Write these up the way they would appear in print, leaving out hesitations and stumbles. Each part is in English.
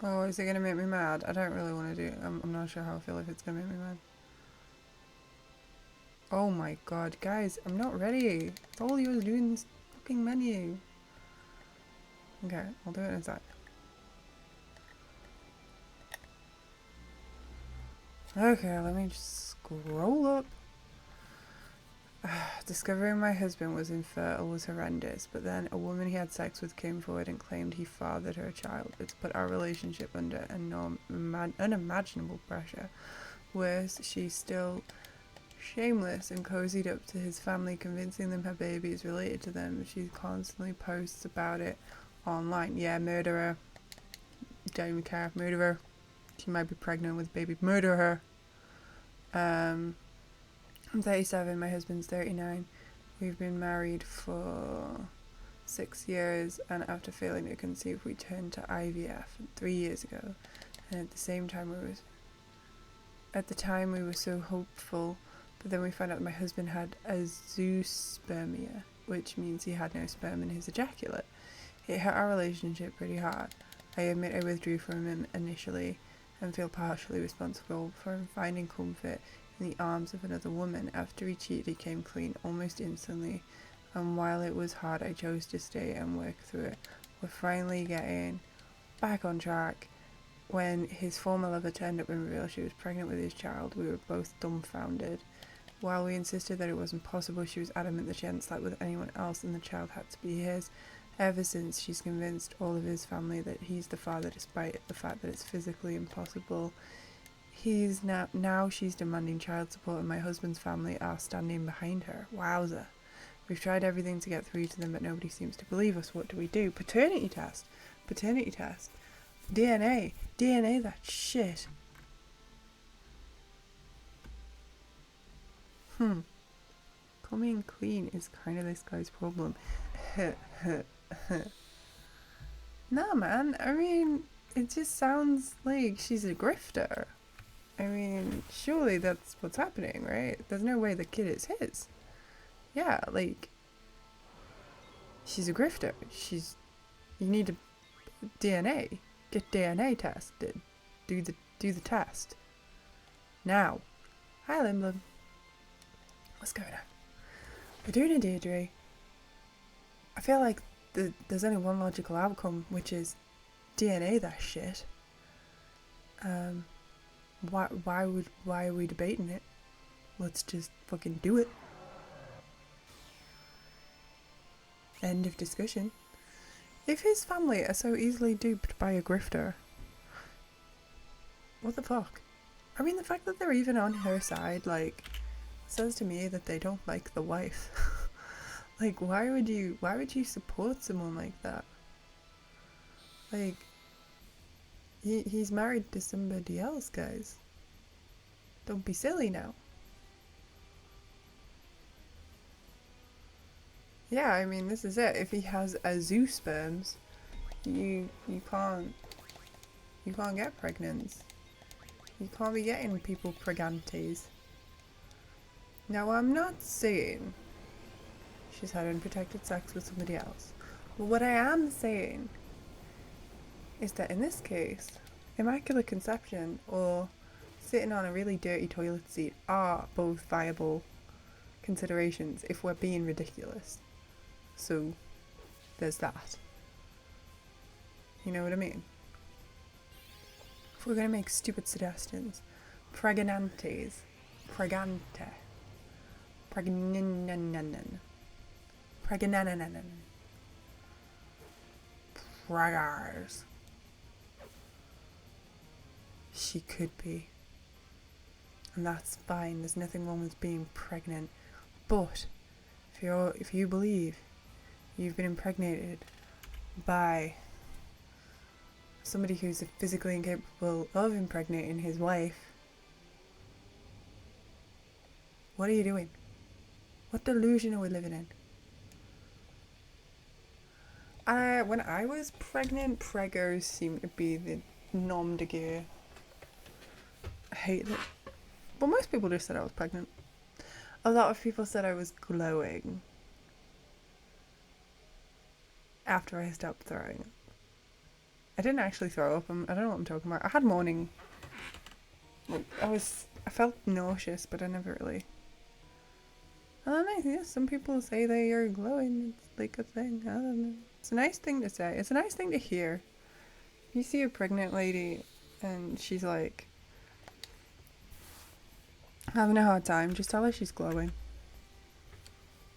Oh, is it gonna make me mad? I don't really want to do it. I'm not sure how I feel if it's gonna make me mad. Oh my god, guys, I'm not ready. It's all you was doing this fucking menu. Okay, I'll do it in a sec. Okay, let me just scroll up. Discovering my husband was infertile was horrendous, but then a woman he had sex with came forward and claimed he fathered her child. It's put our relationship under unimaginable pressure. Worse, she's still shameless and cozied up to his family, convincing them her baby is related to them. She constantly posts about it online. Yeah, murderer. Don't even care. Murderer. She might be pregnant with a baby. Murder her. I'm 37, my husband's 39. We've been married for 6 years, and after failing to conceive, we turned to IVF 3 years ago. And at the time we were so hopeful, but then we found out that my husband had azoospermia, which means he had no sperm in his ejaculate. It hurt our relationship pretty hard. I admit I withdrew from him initially and feel partially responsible for him finding comfort in the arms of another woman. After he cheated, he came clean almost instantly, and while it was hard, I chose to stay and work through it. We're finally getting back on track. When his former lover turned up and revealed she was pregnant with his child, we were both dumbfounded. While we insisted that it wasn't possible, she was adamant that she hadn't slept with anyone else and the child had to be his. Ever since, she's convinced all of his family that he's the father, despite the fact that it's physically impossible. Now she's demanding child support, and my husband's family are standing behind her. Wowza. We've tried everything to get through to them, but nobody seems to believe us. What do we do? Paternity test. Paternity test. DNA. DNA that shit. Coming clean is kind of this guy's problem. Nah, man. I mean, it just sounds like she's a grifter. I mean, surely that's what's happening, right? There's no way the kid is his. Yeah, like, she's a grifter. You need to DNA. Get DNA tested. Do the test. Now. Hi, Limblum. What's going on? We're doing a Deidre. I feel like there's only one logical outcome, which is DNA that shit. Why are we debating it? Let's just fucking do it. End of discussion. If his family are so easily duped by a grifter, what the fuck? I mean, the fact that they're even on her side, like, says to me that they don't like the wife. Like, why would you support someone like that? Like, he's married to somebody else, guys. Don't be silly now. Yeah, I mean, this is it. If he has azoosperms, you can't get pregnant. You can't be getting people pregantes. Now, I'm not saying she's had unprotected sex with somebody else. But what I am saying is that in this case, immaculate conception or sitting on a really dirty toilet seat are both viable considerations if we're being ridiculous. So, there's that. You know what I mean? If we're gonna make stupid suggestions, pregnantes, pregante, pregnanan, pregnananan, pragars. She could be. And that's fine, there's nothing wrong with being pregnant. But if you believe you've been impregnated by somebody who's physically incapable of impregnating his wife, what are you doing? What delusion are we living in? When I was pregnant, preggers seemed to be the nom de guerre. I hate it. But most people just said I was pregnant. A lot of people said I was glowing after I stopped throwing. I didn't actually throw up. I don't know what I'm talking about. I had morning. I felt nauseous, but I never really. I don't know. Yeah, some people say they are glowing. It's like a thing. I don't know. It's a nice thing to say. It's a nice thing to hear. You see a pregnant lady, and she's like having a hard time. Just tell her she's glowing.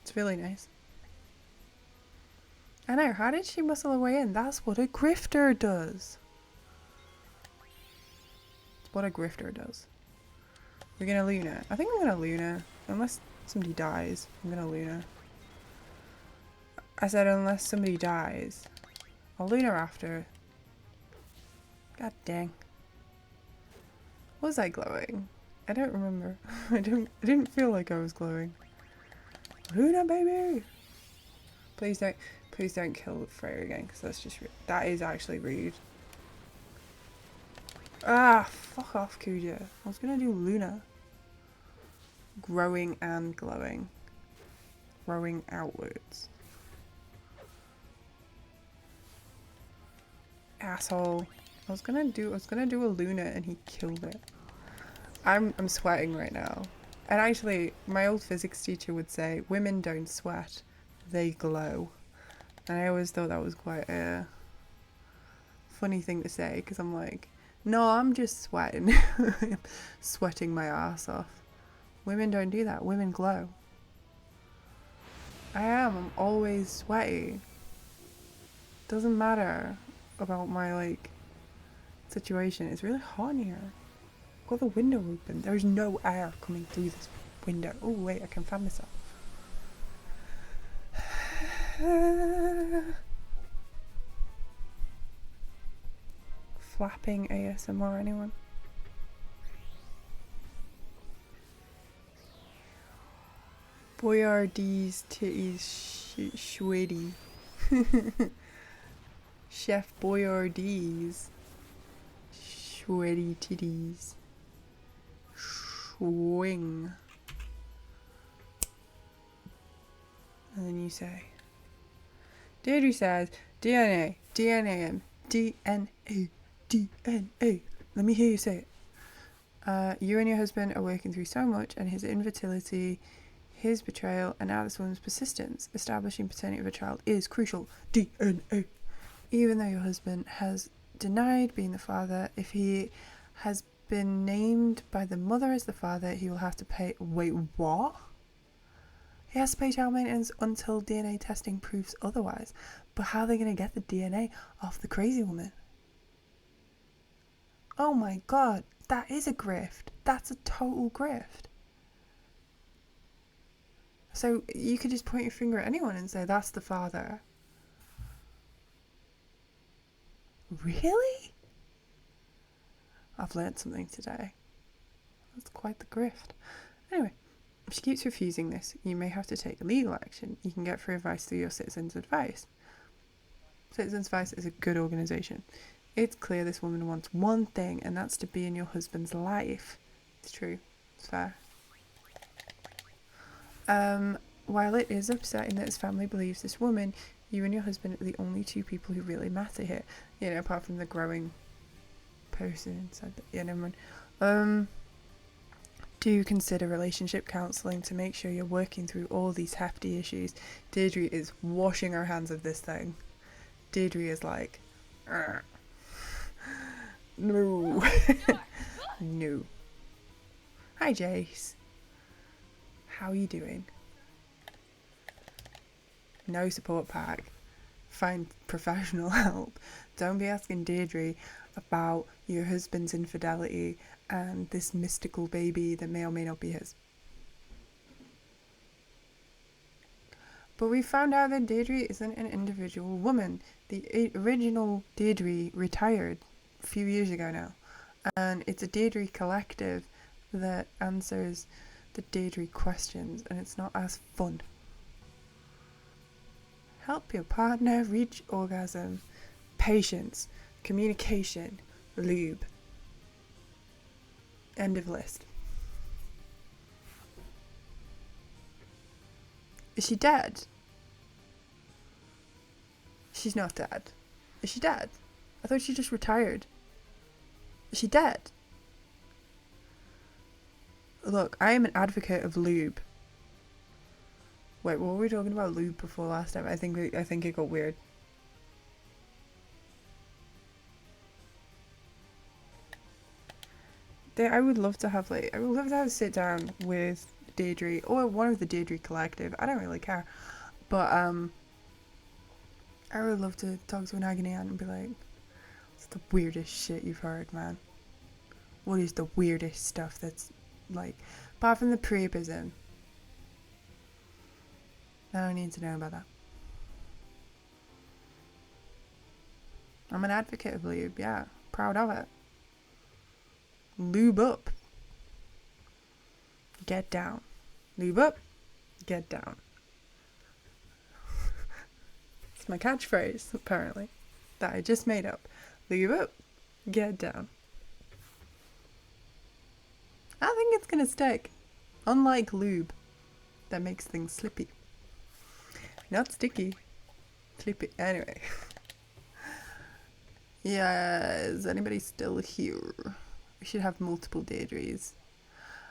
It's really nice. I know. How did she muscle her way in? That's what a grifter does. It's what a grifter does. We're gonna Luna. I think I'm gonna Luna. Unless somebody dies, I'm gonna Luna. I said unless somebody dies. I'll Luna after. God dang. Was I glowing? I don't remember. I didn't feel like I was glowing. Luna, baby! Please don't kill Freya again, because that is actually rude. Ah, fuck off, Kuja. I was gonna do Luna. Growing and glowing. Growing outwards. Asshole. I was gonna do a Luna and he killed it. I'm sweating right now. And actually, my old physics teacher would say, women don't sweat, they glow. And I always thought that was quite a funny thing to say, because I'm like, no, I'm just sweating. Sweating my ass off. Women don't do that. Women glow. I'm always sweaty. Doesn't matter about my, like, situation. It's really hot in here. I've got the window open. There's no air coming through this window. Oh, wait, I can fan myself. Flapping ASMR, anyone? Boyardee's titties shwitty. Chef Boyardee's shwitty titties. Swing. And then you say, Deidre says, DNA, DNA, DNA, DNA. Let me hear you say it. You and your husband are working through so much, and his infertility, his betrayal, and now this woman's persistence. Establishing paternity of a child is crucial. DNA. Even though your husband has denied being the father, if he has been named by the mother as the father, he will have to pay. Wait, what? He has to pay child maintenance until DNA testing proves otherwise. But how are they going to get the DNA off the crazy woman? Oh my god, that is a grift. That's a total grift. So you could just point your finger at anyone and say, that's the father. Really? I've learnt something today. That's quite the grift. Anyway, if she keeps refusing this, you may have to take legal action. You can get free advice through your Citizens Advice. Citizens Advice is a good organisation. It's clear this woman wants one thing, and that's to be in your husband's life. It's true. It's fair. While it is upsetting that his family believes this woman, you and your husband are the only two people who really matter here. You know, apart from the growing person inside the... Yeah, never mind. Do consider relationship counselling to make sure you're working through all these hefty issues. Deidre is washing her hands of this thing. Deidre is like... No. No. Hi, Jace. How are you doing? No support pack. Find professional help. Don't be asking Deidre about your husband's infidelity and this mystical baby that may or may not be his. But we found out that Deidre isn't an individual woman. The original Deidre retired a few years ago now. And it's a Deidre collective that answers the Deidre questions, and it's not as fun. Help your partner reach orgasm. Patience. Communication. Lube. End of list. Is she dead? She's not dead. Is she dead? I thought she just retired. Is she dead? Look, I am an advocate of lube. Wait, what were we talking about lube before last time? I think it got weird. I would love to have a sit down with Deidre or one of the Deidre collective. I don't really care, but I would love to talk to an agony aunt and be like, "What's the weirdest shit you've heard, man? What is the weirdest stuff that's like, apart from the priapism? I don't need to know about that." I'm an advocate of lube, yeah, proud of it. Lube up. Get down. Lube up. Get down. It's my catchphrase, apparently, that I just made up. Lube up. Get down. I think it's gonna stick. Unlike lube, that makes things slippy. Not sticky. Slippy. Anyway. Yeah, is anybody still here? We should have multiple Deidres.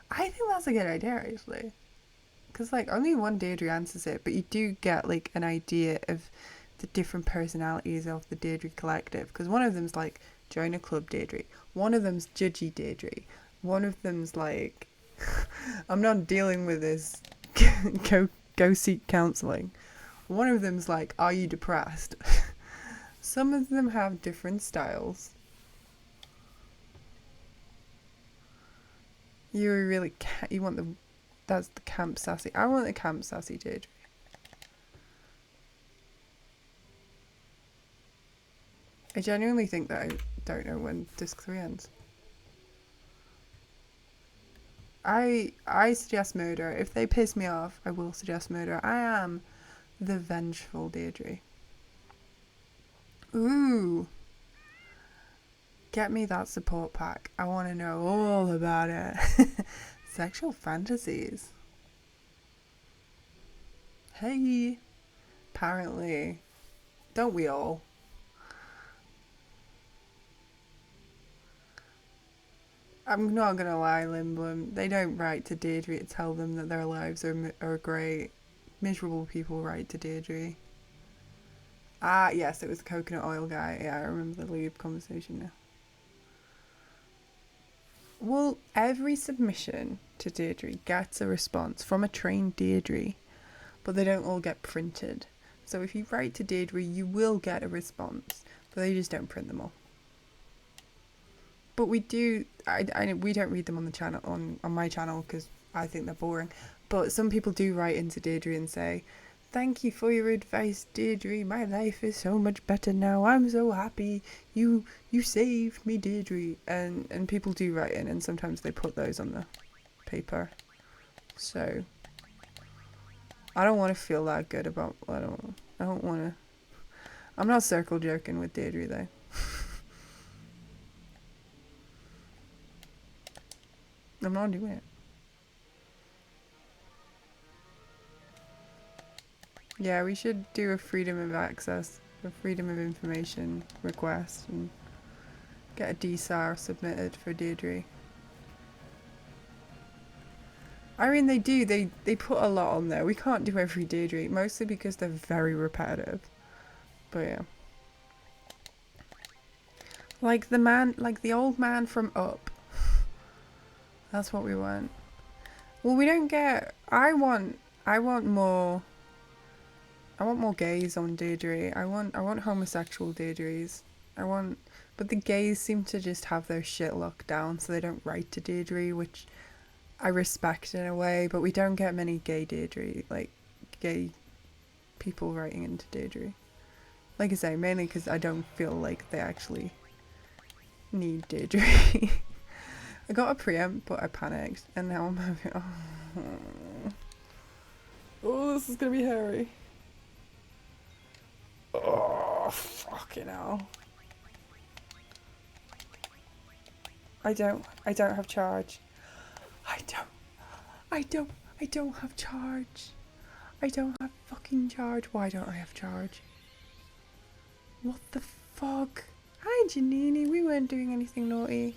I think that's a good idea, actually. Because, like, only one Deidre answers it, but you do get, like, an idea of the different personalities of the Deidre collective. Because one of them's, like, join a club Deidre. One of them's judgy Deidre. One of them's, like, I'm not dealing with this. Go seek counselling. One of them's, like, are you depressed? Some of them have different styles. You really can't. You want that's the camp sassy. I want the camp sassy Deidre. I genuinely think that I don't know when disc 3 ends. I suggest murder. If they piss me off, I will suggest murder. I am the vengeful Deidre. Ooh. Get me that support pack. I want to know all about it. Sexual fantasies. Hey. Apparently. Don't we all? I'm not gonna lie, Limblum. They don't write to Deidre to tell them that their lives are great. Miserable people write to Deidre. Ah, yes, it was the coconut oil guy. Yeah, I remember the lube conversation now. Well, every submission to Deidre gets a response from a trained Deidre, but they don't all get printed. So if you write to Deidre, you will get a response, but they just don't print them all. But we do. We don't read them on the channel on my channel because I think they're boring. But some people do write into Deidre and say, "Thank you for your advice, Deidre. My life is so much better now. I'm so happy. You saved me, Deidre." And people do write in, and sometimes they put those on the paper. So I don't want to feel that good about. I don't want to. I'm not circle jerking with Deidre though. I'm not doing it. Yeah, we should do a freedom of access, a freedom of information request, and get a DSAR submitted for Deidre. I mean, they do. They put a lot on there. We can't do every Deidre, mostly because they're very repetitive. But yeah. Like the old man from Up. That's what we want. Well, we don't get. I want more gays on Deidre. I want homosexual Deidres. But the gays seem to just have their shit locked down, so they don't write to Deidre, which I respect in a way. But we don't get many gay Deidre, like gay people writing into Deidre. Like I say, mainly because I don't feel like they actually need Deidre. I got a preempt, but I panicked, and now I'm having. Oh, this is gonna be hairy. Oh, fucking hell. I don't have charge. I don't have charge. I don't have fucking charge. Why don't I have charge? What the fuck? I Janini, we weren't doing anything naughty.